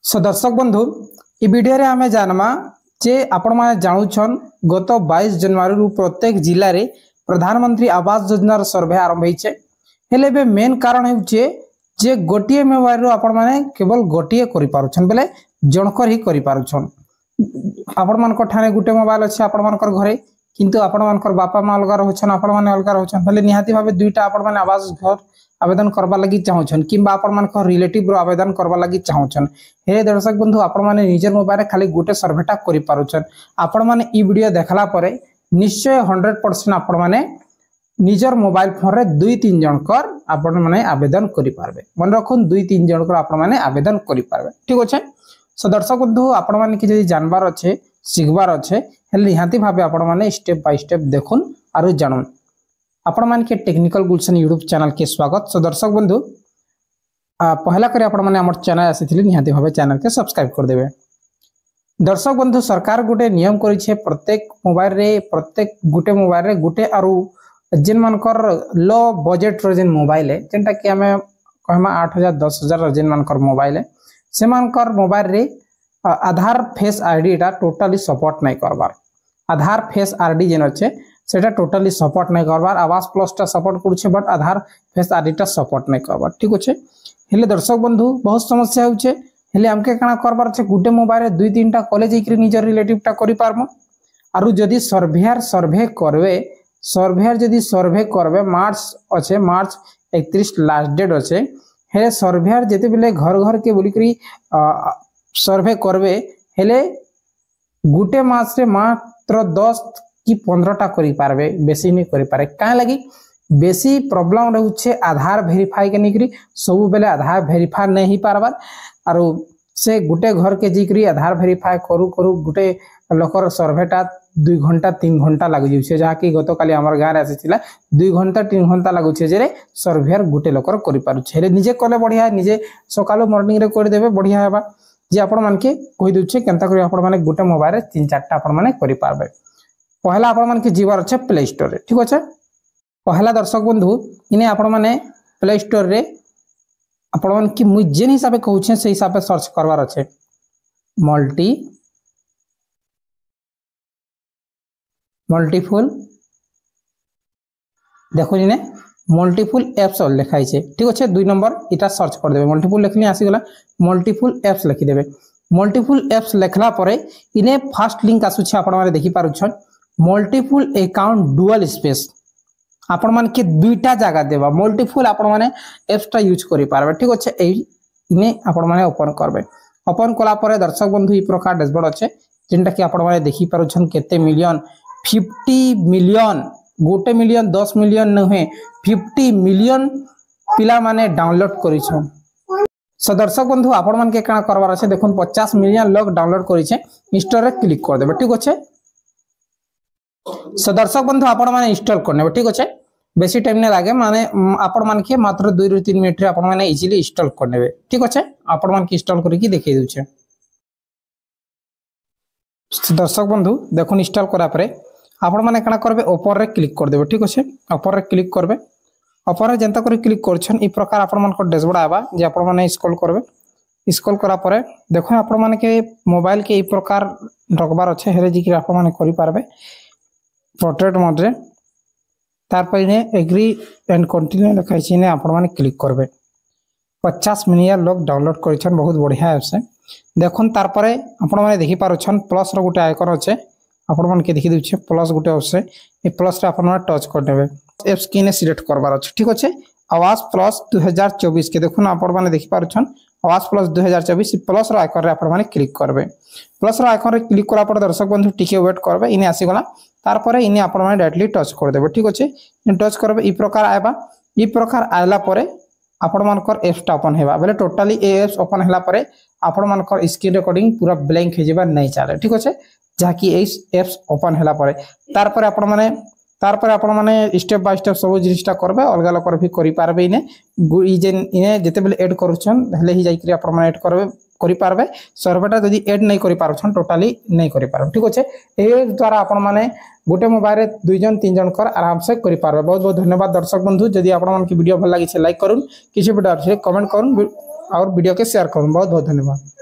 सो दर्शक बंधु ई वीडियो रे आमे जानमा जे आपण माने जानुछन गत 22 जनवरी रु प्रत्येक जिल्ला रे प्रधानमंत्री आवास योजना रो सर्वे आरंभ होइछे। हेले बे मेन कारण हेउछे जे गोटिए मोबाइल रो आपण माने केवल गोटिए करि पारुछन बेले जनकर ही करि पारुछन। आपण मानकर ठाने गुटे मोबाइल अछि आपण मानकर घरे किंतु आपण मानकर बापा मां अलगा रहछन आपण माने अलगा रहछन बेले निहाती भाबे दुईटा आपण माने आवास घर आवेदन करबा लगी चाहछन किबा आपण मानकर रिलेटिव रो आवेदन करबा लगी चाहछन। हे दर्शक बंधु आपण माने निजर मोबाइल खाली गुटे सर्वेटा करि पारुछन। आपण माने ई वीडियो देखला परे निश्चय 100% आपण माने निजर मोबाइल फोन रे 2-3 जनकर आपण माने आवेदन करि पारबे। मन रखुन 2-3 जनकर आपण माने आवेदन करि पारबे। ठीक अछि। सो दर्शक बंधु आपण माने कि जदि जानबार अछि सिखबार अछि हेले निहाती भाबे आपण माने स्टेप बाय स्टेप देखुन आरो जानन। आपण मान के टेक्निकल गुलशन यूट्यूब चैनल के स्वागत। सो दर्शक बंधु पहला करे आपण माने हमर चैनल आसीथिले निहाती भाबे चैनल के सब्सक्राइब कर देबे। दर्शक बंधु सरकार गुटे नियम करि छे प्रत्येक मोबाइल रे प्रत्येक गुटे मोबाइल रे गुटे आरो जिन मानकर लो बजेट रो जिन मोबाइल है जेंटा कि हमें कहमा 8000 10000 जिन मानकर मोबाइल है से मानकर मोबाइल रे आधार फेस आईडी टा टोटली सपोर्ट नहीं करबार। आधार फेस आईडी जेन अच्छे सेटा टोटली सपोर्ट नहीं करबार। आवास प्लस टा सपोर्ट करूछे बट आधार फेस आईडी टा सपोर्ट नहीं करबार। ठीक अच्छे। हेले दर्शक बंधु बहुत समस्या होछे हेले हमके काना करबार छे गुटे मोबाइल रे 2-3 टा कॉलेज इकरी निजर रिलेटिव टा करि पारमु आरु जदी सर्वे करबे सर्वेयर जदी सर्वे करबे मार्च अच्छे मार्च 31 लास्ट डेट अच्छे हे सर्वेयर जेते बेले घर घर के बोली करी सर्वे करबे हेले गुटे मास रे मात्र 10 कि 15 टा करि पारबे बेसी नहीं करि पारे। काहे लागि बेसी प्रॉब्लम रहउछे आधार वेरीफाई के निकरी सब बेले आधार वेरीफाई नहीं ही पारबार आरो से गुटे घर के जिकरी आधार वेरीफाई करू करू गुटे लोकर सर्वेटा 2 घंटा 3 घंटा लागु जिउछे जहा कि गत काली हमर गां रे आसीथिला 2 घंटा 3 घंटा लागुछे जे सर्वेयर गुटे लोकर करि पारुछे। हेले निजे कले बढ़िया निजे सकालो मॉर्निंग रे कर देबे बढ़िया हेबा जे आपण मान के कहि दुछे केनता करी आपण माने गुटे मोबाइल रे 3-4 टा आपण माने करि पारबे। पहला आपण मान के जीवार अच्छे प्ले स्टोर रे। ठीक अच्छे। पहला दर्शक बंधु इने आपण माने प्ले स्टोर रे आपण मान की मुई जेन हिसाब से कहूछे से हिसाब से सर्च करवार अच्छे मल्टीफुल देखो इने मल्टीफुल एप्स लिखाई छे। ठीक अच्छे। 2 नंबर इटा सर्च कर देबे मल्टीफुल लिखनी आसी गला मल्टीफुल एप्स लिखि देबे। मल्टीफुल एप्स लिखला परे इने फर्स्ट लिंक आसुछे आपण माने देखि पारुछन मल्टीफुल अकाउंट डुअल स्पेस आपण मान के दुईटा जगह देबा मल्टीफुल आपण माने एप्स टा यूज करि पारबे। ठीक अच्छे। एई इने आपण माने ओपन करबे। ओपन कला परे दर्शक बंधु ई प्रकार डैशबोर्ड अच्छे जेंटा कि आपण माने देखि पारुछन केते मिलियन 50 मिलियन गोटे मिलियन 10 मिलियन नहे 50 मिलियन पिला माने डाउनलोड करिछन। सो दर्शक बंधु आपण मान के काना करबार আছে देखुन 50 मिलियन लोग डाउनलोड करिछे इंस्टॉल रे क्लिक कर देबे। ठीक अच्छे। सो दर्शक बंधु आपण माने इंस्टॉल करनेबे। ठीक अच्छे। बेसी टाइम ने लागे माने आपण मान के मात्र 2-3 मिनिट रे आपण माने इजीली इंस्टॉल करनेबे। ठीक अच्छे। आपण मान के इंस्टॉल करी की देखै दुछे। दर्शक बंधु देखुन इंस्टॉल करा परे आपण माने काना करबे ऊपर रे क्लिक कर देबे। ठीक अच्छे। ऊपर रे क्लिक करबे ऊपर रे जनता करी क्लिक करछन ई प्रकार आपण मान को डैशबोर्ड आबा जे आपण माने स्क्रॉल करबे। स्क्रॉल करा परे देखो आपण माने के मोबाइल के ई प्रकार रखबार अच्छे हेरे जी कि आपण माने करि पारबे पोर्ट्रेट मोड रे तार पर ने एग्री एंड कंटिन्यू लिखाई छी ने आपण माने क्लिक करबे। 50 मिलियन लोग डाउनलोड करछन बहुत बढ़िया ऐप से देखुन तार परे आपण माने देखि पारुछन प्लस रो गुटे आइकन अच्छे आपण मान के देखि दुछे प्लस गुटे अवश्य ए प्लस रे आपण माने टच कर देबे एप्स की ने सिलेक्ट करबार अछि। ठीक अच्छे। आवास प्लस 2024 के देखुन आपण माने देखि पारुछन आवास प्लस 2024 प्लस रो आइकन रे आपण माने क्लिक करबे। प्लस रो आइकन रे क्लिक करा पर दर्शक बंधु टिके वेट करबे इने आसी गला तार परे इने आपण माने डायरेक्टली टच कर देबे। ठीक अच्छे। इन टच करबे ई प्रकार आबा ई प्रकार आइला परे आपण मानकर एप्स टा ओपन हेबा बेले टोटली ए एप्स ओपन हैला परे आपण मानकर स्क्रीन रिकॉर्डिंग पूरा ब्लैंक हे जेबा नहीं चले। ठीक अच्छे। जाकी एप्स ओपन हैला परे तार परे आपण माने स्टेप बाय स्टेप सब जिनिसटा करबे अलगा लोकर भी करि पारबे इने ई जेन इने जते बेले ऐड करूछन हेले ही जाई आपण माने ऐड करबे करि पारबे सर्वेटा जदी ऐड नहीं करि पारुछन टोटली नहीं करि पारबे। ठीक अच्छे। ए द्वारा आपण माने गोटे मोबाइल रे 2 जन 3 जन कर आराम से करि पारबे। बहुत बहुत धन्यवाद दर्शक बंधु। जदी आपण मान की वीडियो भल लागि छे लाइक करूँ किछि वीडियो अच्छे कमेंट करूँ और वीडियो के शेयर करूँ। बहुत बहुत धन्यवाद।